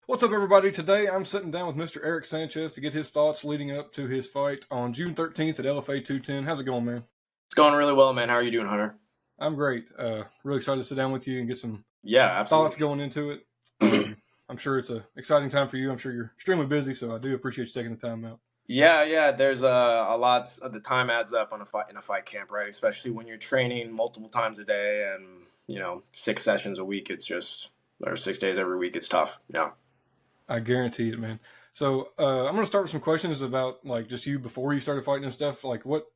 What's up, everybody? Today I'm sitting down with Mr. Eric Sanchez to get his thoughts leading up to his fight on June 13th at LFA 210. How's it going, man? It's going really well, man. How are you doing, Hunter? I'm great. Really excited to sit down with you and get some Yeah, thoughts absolutely. going into it. I'm sure it's an exciting time for you. I'm sure you're extremely busy, so I do appreciate you taking the time out. Yeah. There's a lot of the time adds up on a fight in a fight camp, right? Especially when you're training multiple times a day and 6 sessions a week. It's just or 6 days every week. It's tough. Yeah. I guarantee it, man. So I'm going to start with some questions about like just you before you started fighting and stuff. Like what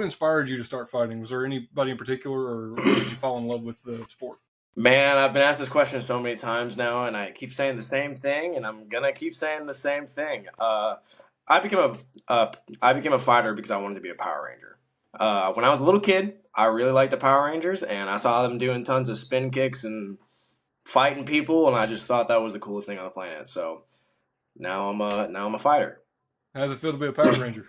inspired you to start fighting? Was there anybody in particular, or when did you fall in love with the sport? Man, I've been asked this question so many times now, and I keep saying the same thing, and I'm gonna keep saying the same thing. I became a fighter because I wanted to be a Power Ranger. When I was a little kid, I really liked the Power Rangers, and I saw them doing tons of spin kicks and fighting people, and I just thought that was the coolest thing on the planet. So now I'm a fighter. How does it feel to be a Power Ranger?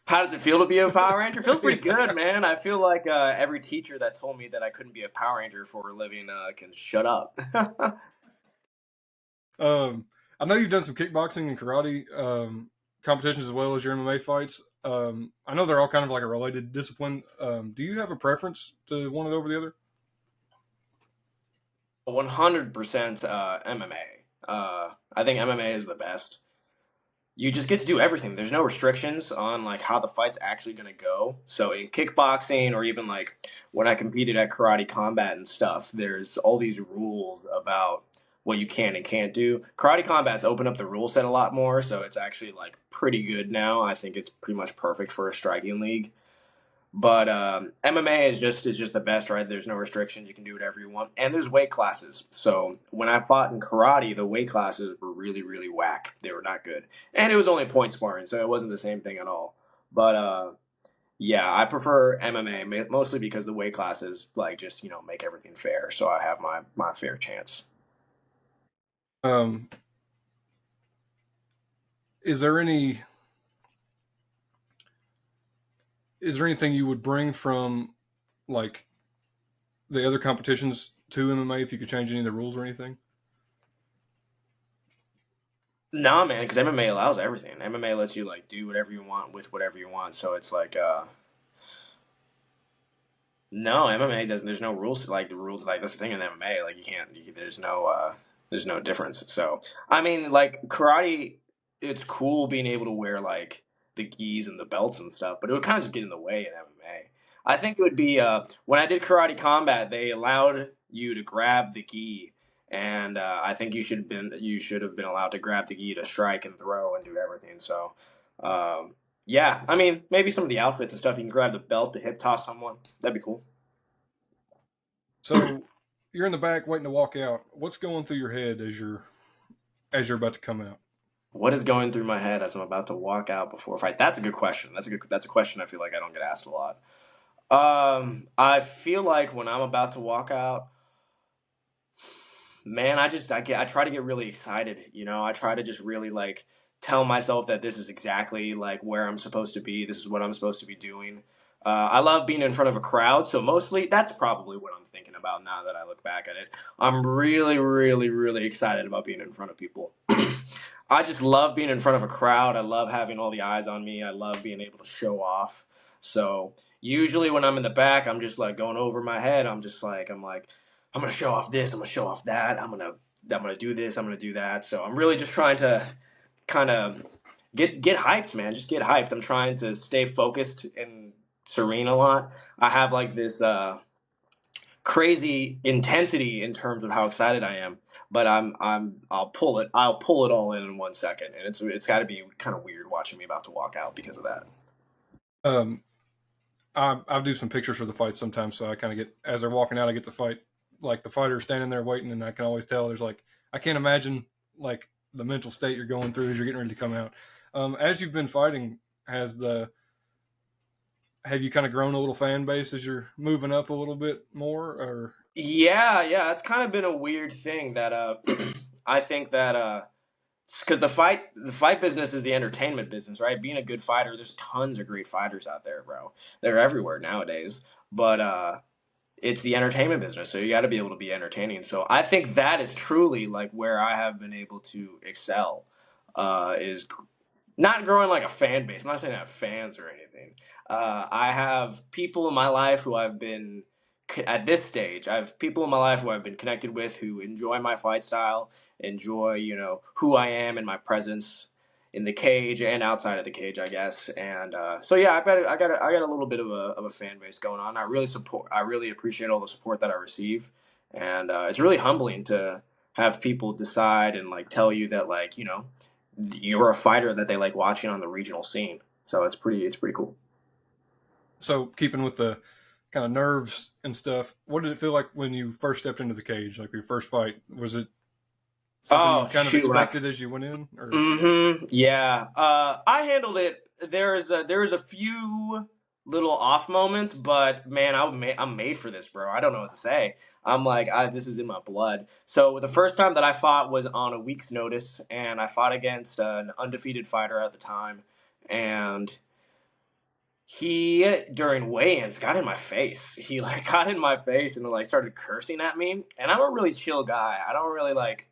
How does it feel to be a Power Ranger? Feels pretty good, man. I feel like every teacher that told me that I couldn't be a Power Ranger for a living can shut up. I know you've done some kickboxing and karate competitions as well as your MMA fights. I know they're all kind of like a related discipline. Do you have a preference to one over the other? 100% MMA. I think MMA is the best. You just get to do everything. There's no restrictions on like how the fight's actually going to go. So in kickboxing or even like when I competed at karate combat and stuff, there's all these rules about what you can and can't do. Karate combat's opened up the rule set a lot more, so it's actually like pretty good now. I think it's pretty much perfect for a striking league. But MMA is just the best, right? There's no restrictions. You can do whatever you want, and there's weight classes. So when I fought in karate, the weight classes were really really whack. They were not good, and it was only point sparring, so it wasn't the same thing at all. But yeah, I prefer MMA mostly because the weight classes like just make everything fair, so I have my fair chance. Um, is there any is there anything you would bring from like the other competitions to MMA if you could change any of the rules or anything? Nah, man, because MMA allows everything. MMA lets you like do whatever you want with whatever you want, so it's like no, MMA doesn't. There's no rules like the rules. Like that's the thing in MMA. Like you can't. There's no difference. So I mean, like karate, it's cool being able to wear like the gis and the belts and stuff, but it would kind of just get in the way in MMA. I think it would be when I did karate combat, they allowed you to grab the gi, and I think you should have been allowed to grab the gi to strike and throw and do everything. So. Yeah, I mean, maybe some of the outfits and stuff. You can grab the belt to hip toss someone. That'd be cool. So you're in the back waiting to walk out. What's going through your head as you're about to come out? What is going through my head as I'm about to walk out before a fight? That's a good question. That's a question I feel like I don't get asked a lot. I feel like when I'm about to walk out, man, I try to get really excited. I try to just really like tell myself that this is exactly like where I'm supposed to be. This is what I'm supposed to be doing. I love being in front of a crowd, so mostly that's probably what I'm thinking about now that I look back at it. I'm really, really, really excited about being in front of people. I just love being in front of a crowd. I love having all the eyes on me. I love being able to show off. So usually when I'm in the back, I'm just like going over my head. I'm like, I'm gonna show off this. I'm gonna show off that. I'm gonna do this. I'm gonna do that. So I'm really just trying to kind of get hyped, man. Just get hyped. I'm trying to stay focused and serene a lot. I have like this crazy intensity in terms of how excited I am, but I'll pull it all in 1 second, and it's got to be kind of weird watching me about to walk out because of that. Um, I do some pictures for the fight sometimes, so I kind of get as they're walking out, I get the fight like the fighter standing there waiting, and I can always tell there's like I can't imagine like the mental state you're going through as you're getting ready to come out. As you've been fighting, has the have you kind of grown a little fan base as you're moving up a little bit more, or Yeah, it's kind of been a weird thing that I think that because the fight business is the entertainment business, right? Being a good fighter, there's tons of great fighters out there, bro. They're everywhere nowadays. But it's the entertainment business, so you got to be able to be entertaining. So I think that is truly like where I have been able to excel, is not growing like a fan base. I'm not saying I have fans or anything. I have people in my life who I've been at this stage. I have people in my life who I've been connected with who enjoy my fight style, enjoy who I am and my presence in the cage and outside of the cage, I guess. And so yeah, I got a little bit of a fan base going on. I really appreciate all the support that I receive, and it's really humbling to have people decide and like tell you that like you're a fighter that they like watching on the regional scene. So it's pretty cool. So keeping with the kind of nerves and stuff, what did it feel like when you first stepped into the cage, like your first fight? Was it something you Oh kind of shoot! expected as you went in, or? Yeah. I handled it. There is a few little off moments, but man, I'm made for this, bro. I don't know what to say. I'm like, this is in my blood. So the first time that I fought was on a week's notice, and I fought against an undefeated fighter at the time, and he during weigh-ins got in my face. He like got in my face and like started cursing at me. And I'm a really chill guy. I don't really like.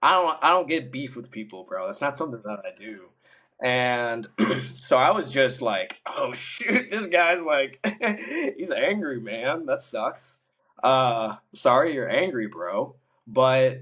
I don't get beef with people, bro. That's not something that I do. And so I was just like, oh shoot, this guy's like, he's angry, man. That sucks. Sorry you're angry, bro. But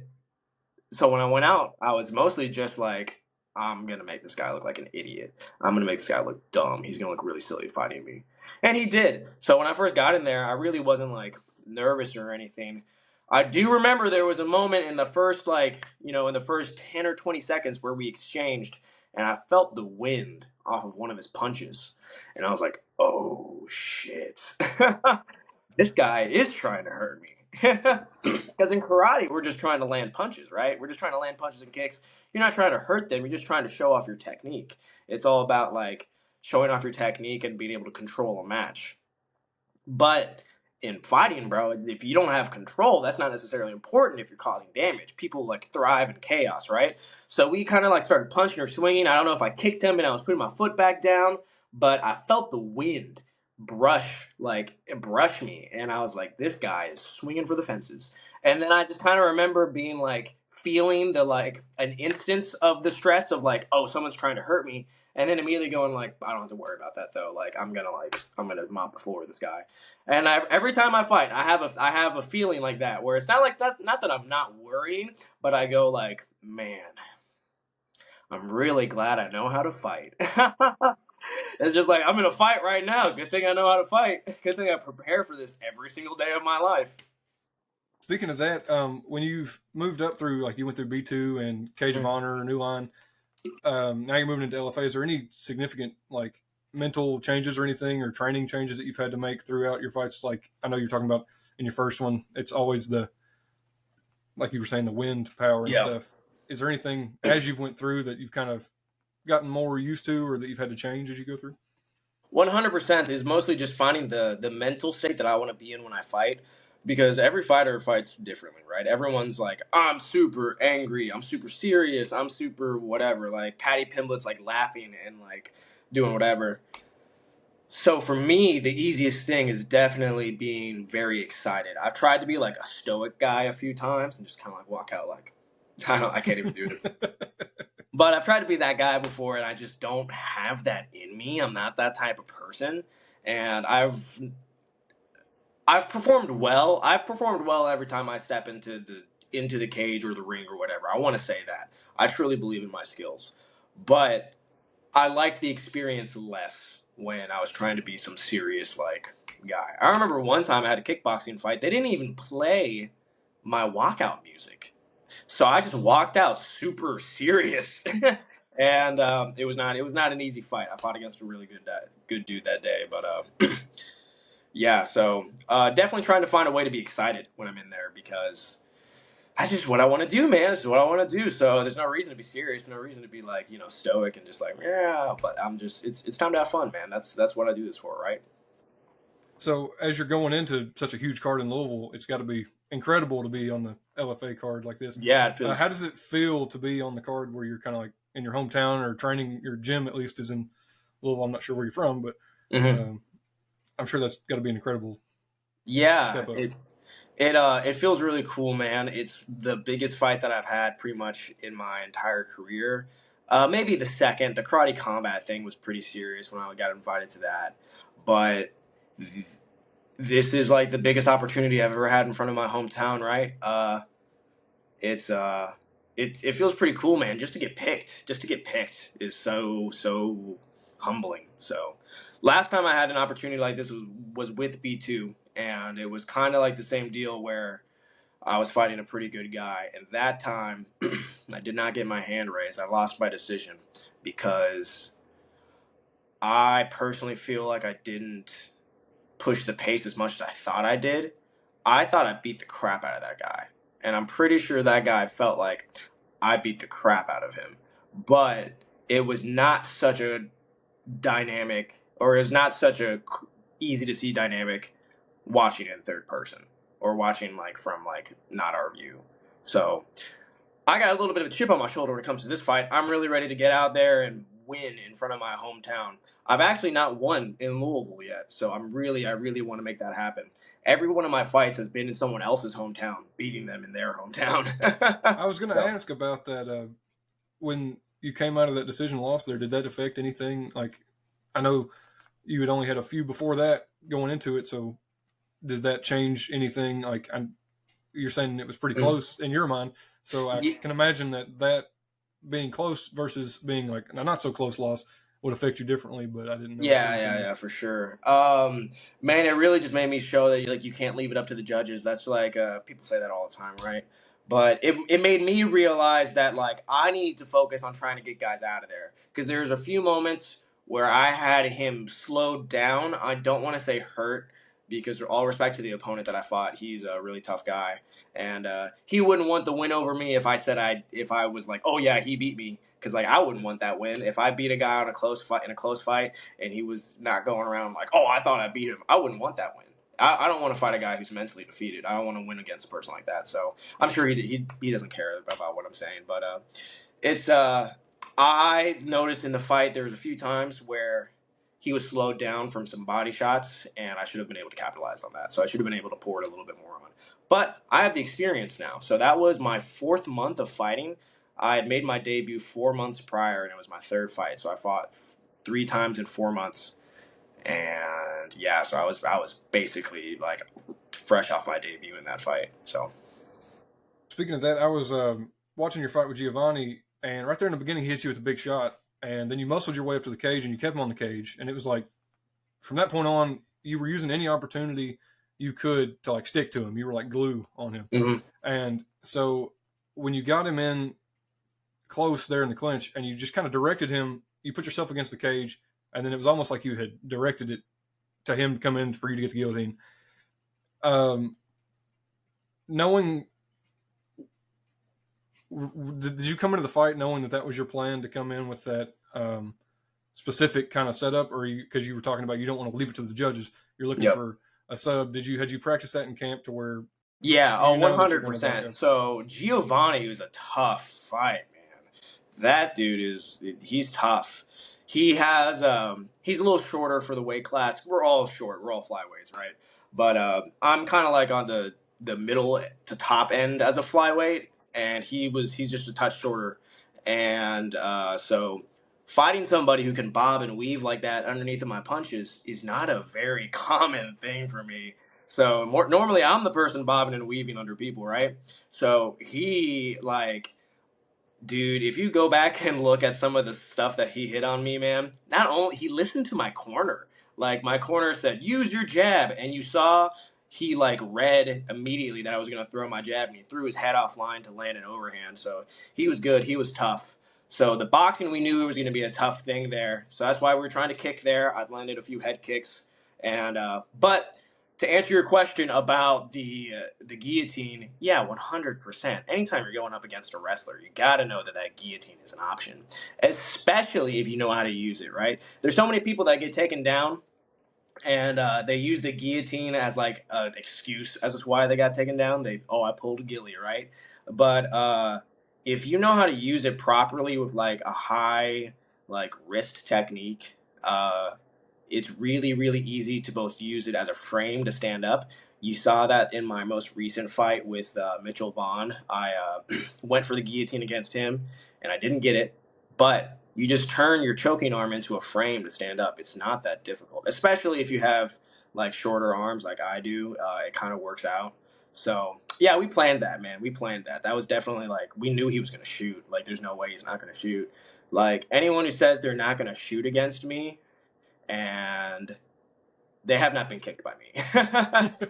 so when I went out, I was mostly just like, I'm gonna make this guy look like an idiot. I'm gonna make this guy look dumb. He's gonna look really silly fighting me, and he did. So when I first got in there, I really wasn't like nervous or anything. I do remember there was a moment in the first in the first 10 or 20 seconds where we exchanged, and I felt the wind off of one of his punches, and I was like, oh shit. This guy is trying to hurt me. Because in karate, we're just trying to land punches, right? We're just trying to land punches and kicks. You're not trying to hurt them. You're just trying to show off your technique. It's all about like showing off your technique and being able to control a match. But in fighting, bro, if you don't have control, that's not necessarily important if you're causing damage. People like thrive in chaos, right? So we kind of like started punching or swinging. I don't know if I kicked him and I was putting my foot back down, but I felt the wind brush me, and I was like, this guy is swinging for the fences. And then I just kind of remember being like feeling the like an instance of the stress of like, oh, someone's trying to hurt me, and then immediately going like, I don't have to worry about that though. Like I'm gonna mop the floor with this guy. And every time I fight, I have a feeling like that where it's not like that. Not that I'm not worrying, but I go like, man, I'm really glad I know how to fight. It's just like I'm in a fight right now. Good thing I know how to fight. Good thing I prepare for this every single day of my life. Speaking of that, when you've moved up through, like you went through B2 and Cage of Honor, New Line, now you're moving into LFA. Is there any significant like mental changes or anything, or training changes that you've had to make throughout your fights? Like I know you're talking about in your first one, it's always like you were saying, the wind power and Yeah. stuff. Is there anything as you've went through that you've kind of gotten more used to, or that you've had to change as you go through? 100% is mostly just finding the mental state that I want to be in when I fight, because every fighter fights differently, right? Everyone's like, I'm super angry, I'm super serious, I'm super whatever. Like Patty Pimblett's like laughing and like doing whatever. So for me, the easiest thing is definitely being very excited. I've tried to be like a stoic guy a few times and just kind of like walk out like I can't even do it. But I've tried to be that guy before, and I just don't have that in me. I'm not that type of person, and I've performed well. I've performed well every time I step into the cage or the ring or whatever. I want to say that I truly believe in my skills, but I liked the experience less when I was trying to be some serious like guy. I remember one time I had a kickboxing fight. They didn't even play my walkout music. So I just walked out super serious, and it was not an easy fight. I fought against a really good dude that day, but yeah. So definitely trying to find a way to be excited when I'm in there, because that's just what I want to do, man. It's what I want to do. So there's no reason to be serious, no reason to be like stoic and just like yeah. But I'm just it's time to have fun, man. That's what I do this for, right? So as you're going into such a huge card in Louisville, it's got to be incredible to be on the LFA card like this. Yeah, it feels. How does it feel to be on the card where you're kind of like in your hometown, or training? Your gym at least is in Louisville. I'm not sure where you're from, but Mhm. I'm sure that's got to be an incredible Yeah, step up? it feels really cool, man. It's the biggest fight that I've had pretty much in my entire career. Maybe the second. The karate combat thing was pretty serious when I got invited to that, but th- this is like the biggest opportunity I've ever had in front of my hometown. Right? It's it feels pretty cool, man. Just to get picked is so humbling. So, last time I had an opportunity like this was with B2, and it was kind of like the same deal where I was fighting a pretty good guy, and that time I did not get my hand raised. I lost by decision because I personally feel like I didn't push the pace as much as I thought I did. I thought I beat the crap out of that guy. And I'm pretty sure that guy felt like I beat the crap out of him. But it was not such a dynamic, or is not such a easy to see dynamic watching in third person or watching like from like not our view. So I got a little bit of a chip on my shoulder when it comes to this fight. I'm really ready to get out there and win in front of my hometown. I've actually not won in Louisville yet, so I really want to make that happen. Every one of my fights has been in someone else's hometown, beating them in their hometown. I was going to So ask about that. When you came out of that decision loss there, did that affect anything? Like, I know you had only had a few before that going into it, so does that change anything? Like, you're saying it was pretty close in your mind, so I yeah, can imagine that being close versus being like a not so close loss would affect you differently. But I didn't know if there was any. yeah, for sure. Man, it really just made me show that like you can't leave it up to the judges. That's like people say that all the time, right? But it made me realize that like I need to focus on trying to get guys out of there because there's a few moments where I had him slowed down. I don't want to say hurt because all respect to the opponent that I fought, he's a really tough guy, and he wouldn't want the win over me if I was like, oh yeah, he beat me. Because like I wouldn't want that win if I beat a guy on a close fight and he was not going around like, oh, I thought I beat him. I wouldn't want that win. I don't want to fight a guy who's mentally defeated. I don't want to win against a person like that. So I'm sure he doesn't care about what I'm saying. But it's I noticed in the fight there was a few times where he was slowed down from some body shots, and I should have been able to capitalize on that. So I should have been able to pour it a little bit more on. But I have the experience now. So that was my fourth month of fighting. I had made my debut 4 months prior, and it was my third fight. So I fought three times in 4 months, and yeah, so I was basically like fresh off my debut in that fight. So Speaking of that, I was watching your fight with Giovanni, and right there in the beginning, he hit you with a big shot, and then you muscled your way up to the cage, and you kept him on the cage, and it was like from that point on, you were using any opportunity you could to like stick to him. You were like glue on him, mm-hmm. and so when you got him in close there in the clinch, and you just kind of directed him, you put yourself against the cage, and then it was almost like you had directed it to him to come in for you to get the guillotine. Knowing did you come into the fight knowing that was your plan to come in with that specific kind of setup, or because you were talking about you don't want to leave it to the judges, you're looking Yep. for a sub? Had you practiced that in camp to where Yeah, oh, you know that you're going to back 100%. up? So Giovanni was a tough fight, man. That dude he's tough. He's a little shorter for the weight class. We're all short. We're all flyweights, right? But I'm kind of like on the middle to top end as a flyweight, and he's just a touch shorter. And so fighting somebody who can bob and weave like that underneath of my punches is not a very common thing for me. So normally I'm the person bobbing and weaving under people, right? So he like, dude, if you go back and look at some of the stuff that he hit on me, man, not only he listened to my corner. Like my corner said, use your jab, and you saw he like read immediately that I was gonna throw my jab, and he threw his head offline to land an overhand. So he was good. He was tough. So the boxing, we knew it was gonna be a tough thing there. So that's why we were trying to kick there. I landed a few head kicks, and but to answer your question about the guillotine, yeah, 100%. Anytime you're going up against a wrestler, you got to know that guillotine is an option, especially if you know how to use it. Right? There's so many people that get taken down, and they use the guillotine as like an excuse as to why they got taken down. I pulled a gilly, right? But if you know how to use it properly with like a high like wrist technique, it's really, really easy to both use it as a frame to stand up. You saw that in my most recent fight with Mitchell Vaughn. I went for the guillotine against him, and I didn't get it. But you just turn your choking arm into a frame to stand up. It's not that difficult, especially if you have like shorter arms like I do. It kind of works out. So yeah, we planned that, man. We planned that. That was definitely like we knew he was gonna shoot. Like there's no way he's not gonna shoot. Like anyone who says they're not gonna shoot against me and they have not been kicked by me.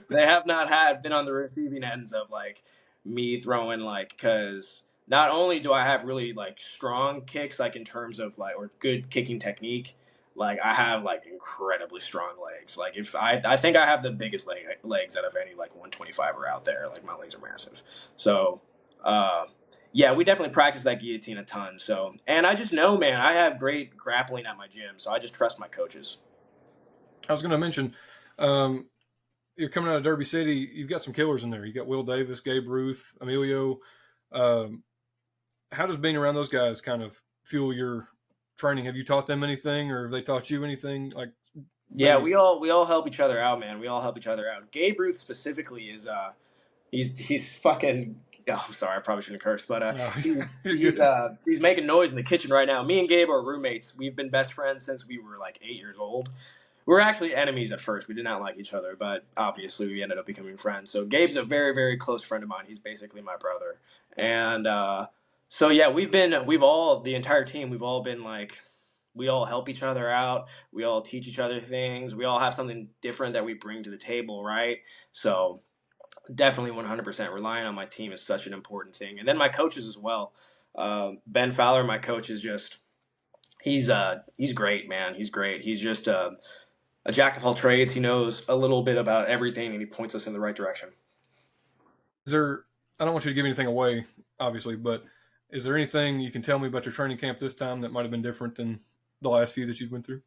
They have not been on the receiving ends of like me throwing like because not only do I have really like strong kicks like in terms of like or good kicking technique, like I have like incredibly strong legs. Like if I think I have the biggest legs out of any like 125er out there. Like my legs are massive. So yeah, we definitely practice that guillotine a ton. So and I just know, man, I have great grappling at my gym, so I just trust my coaches. I was going to mention, um, you're coming out of Derby City. You've got some killers in there. You got Will Davis, Gabe Ruth, Emilio. Um, how does being around those guys kind of fuel your training? Have you taught them anything, or have they taught you anything? Like, Yeah, maybe we all help each other out, man. We all help each other out. Gabe Ruth specifically is he's fucking oh, I'm sorry, I probably shouldn't curse, but no, you're he's good. he's making noise in the kitchen right now. Me and Gabe are roommates. We've been best friends since we were like 8 years old. We were actually enemies at first. We did not like each other, but obviously we ended up becoming friends. So Gabe's a very, very close friend of mine. He's basically my brother. And so yeah, we've all the entire team, we've all been like we all help each other out. We all teach each other things. We all have something different that we bring to the table, right? So definitely 100% relying on my team is such an important thing. And then my coaches as well. Ben Fowler, my coach, is just he's great, man. He's great. He's just a jack of all trades. He knows a little bit about everything, and he points us in the right direction. Is there? I don't want you to give anything away, obviously, but is there anything you can tell me about your training camp this time that might have been different than the last few that you went through?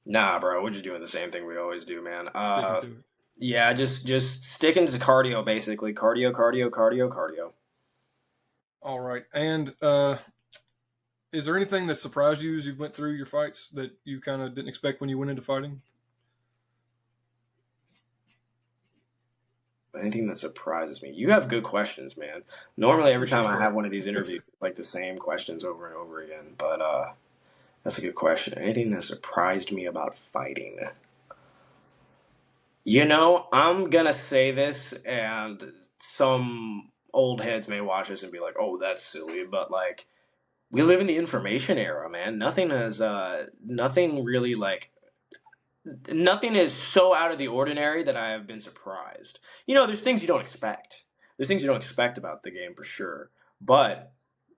Nah, bro, we're just doing the same thing we always do, man. Sticking to it. Yeah, just sticking to cardio, basically. Cardio, cardio, cardio, cardio. All right. And is there anything that surprised you as you went through your fights that you kind of didn't expect when you went into fighting? Anything that surprises me. You have good questions, man. Normally, every time Appreciate I that. have one of these interviews, it's like the same questions over and over again. But that's a good question. Anything that surprised me about fighting? You know, I'm gonna say this, and some old heads may watch this and be like, "Oh, that's silly," but like, we live in the information era, man. Nothing really like nothing is so out of the ordinary that I have been surprised. You know, there's things you don't expect. There's things you don't expect about the game for sure. But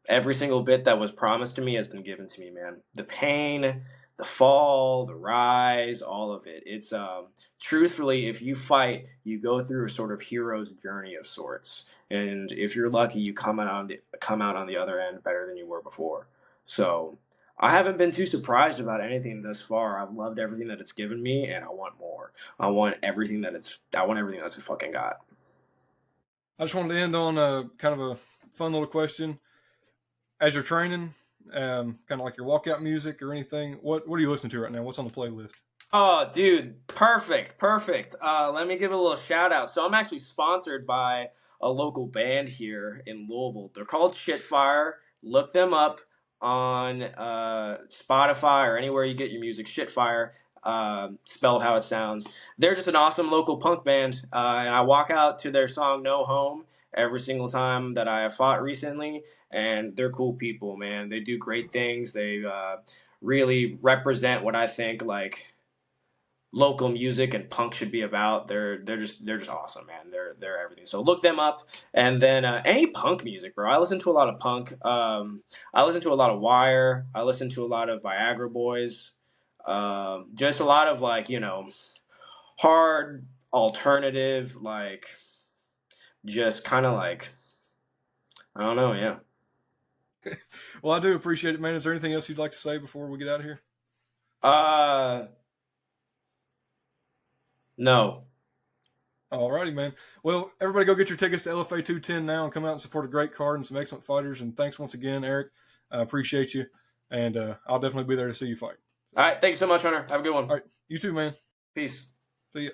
every single bit that was promised to me has been given to me, man. The pain, the fall, the rise, all of it. It's truthfully, if you fight, you go through a sort of hero's journey of sorts, and if you're lucky, you come out on the other end better than you were before. So I haven't been too surprised about anything thus far. I've loved everything that it's given me, and I want more. I want everything that's fucking got. I just wanted to end on a kind of a fun little question. As you're training, kind of like your walkout music or anything, what are you listening to right now? What's on the playlist? Oh, dude, perfect, perfect. Let me give a little shout out. So I'm actually sponsored by a local band here in Louisville. They're called Shitfire. Look them up on Spotify or anywhere you get your music. Shitfire, spelled how it sounds. They're just an awesome local punk band, and I walk out to their song "No Home" every single time that I have fought recently. And they're cool people, man. They do great things. They really represent what I think like local music and punk should be about. They're just awesome, man. They're everything. So look them up, and then any punk music, bro. I listen to a lot of punk. I listen to a lot of Wire. I listen to a lot of Viagra Boys. Just a lot of like hard alternative, like just kind of like I don't know, yeah. Well, I do appreciate it, man. Is there anything else you'd like to say before we get out of here? Uh, no. All righty, man. Well, everybody go get your tickets to LFA 210 now and come out and support a great card and some excellent fighters. And thanks once again, Eric. I appreciate you. And I'll definitely be there to see you fight. All right, thanks so much, Hunter. Have a good one. All right. You too, man. Peace. See ya.